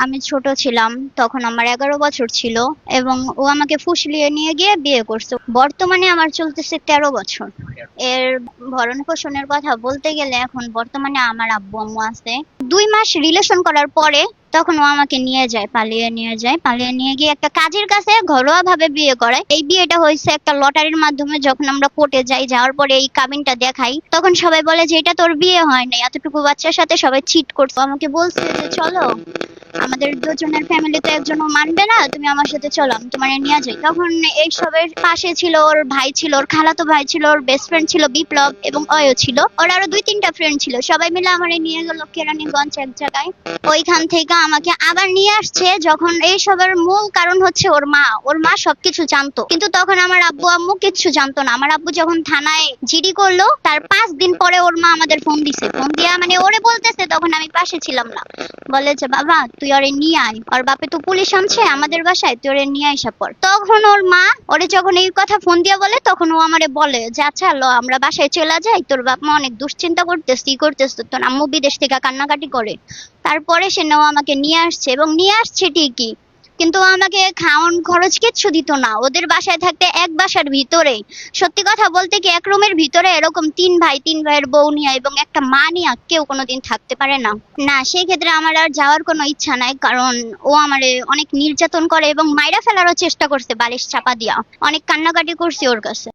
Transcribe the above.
আমি ছোট ছিলাম, তখন আমার 11 বছর ছিল। এবং ও আমাকে ফুসলিয়ে নিয়ে গিয়ে বিয়ে করছে। বর্তমানে আমার চলতেছে 13 বছর। এর ভরণ পোষণের কথা বলতে গেলে এখন বর্তমানে আমার আব্বু আম্মু আছে। 2 মাস রিলেশন করার পরে তখন ও আমাকে নিয়ে যায়, পালিয়ে নিয়ে গিয়ে একটা কাজের কাছে ঘরোয়া ভাবে বিয়ে করায়। এই বিয়েটা হয়েছে একটা লটারির মাধ্যমে। যখন আমরা কোর্টে যাই, যাওয়ার পরে এই কাবিনটা দেখাই, তখন সবাই বলে যে এটা তোর বিয়ে হয় না, এতটুকু বাচ্চার সাথে সবাই চিট করছে। আমাকে বলছে যে চলো, আমাদের দুজনের ফ্যামিলিতে একজনও মানবে না, তুমি আমার সাথে চলো, আমি তোমার নিয়ে যাই। তখন এইসবের পাশে ছিল ওর ভাই, ছিল ওর খালাতো ভাই, ছিল ওর বেস্ট ফ্রেন্ড ছিল বিপ্লব, এবং অয়ও ছিল। ওর আরো 2-3টা ফ্রেন্ড ছিল। সবাই মিলে আমারে নিয়ে গেল কেরানীগঞ্জ এক জায়গায়। ওইখান থেকে আমাকে আবার নিয়ে আসছে। যখন এইসবের মূল কারণ হচ্ছে ওর মা সবকিছু জানতো, কিন্তু তখন আমার আব্বু আম্মু কিচ্ছু জানতো না। আমার আব্বু যখন থানায় জিডি করলো, তার 5 দিন পরে ওর মা আমাদের ফোন দিছে। ফোন দিয়া মানে ওরে বলতেছে, তখন আমি পাশে ছিলাম না, বলে যে বাবা তুই ওরে নিয়ে আয়, ওর বাপে তো পুলিশ আনছে আমাদের বাসায়, তুই ওরে নিয়ে আইসা পর। তখন ওর মা ওরে যখন এই কথা ফোন দিয়া বলে, তখন ও আমারে বলে যে আচ্ছা ল আমরা বাসায় চলে যাই, তোর বাপ মা অনেক দুশ্চিন্তা করতেছে, তোর আম্মু বিদেশ থেকে কান্নাকাটি করে। তারপরে সে নেওয়া আমাকে নিয়ে আসছে, এবং নিয়ে আসছে ঠিকই, কিন্তু ও আমাকে খাওয়ান খরচ কিচ্ছু দিত না। ওদের বাসায় থাকতে, এক বাসার ভিতরে, সত্যি কথা বলতে কি, এক রুমের ভিতরে এরকম 3 ভাই, 3 ভাইয়ের বউ নিয়ে এবং একটা মা নিয়ে কেউ কোনোদিন থাকতে পারে না। না, সেই ক্ষেত্রে আমার আর যাওয়ার কোনো ইচ্ছা নাই, কারণ ও আমারে অনেক নির্যাতন করে এবং মাইরা ফেলারও চেষ্টা করছে বালিশ চাপা দিয়া। অনেক কান্নাকাটি করছি ওর কাছে।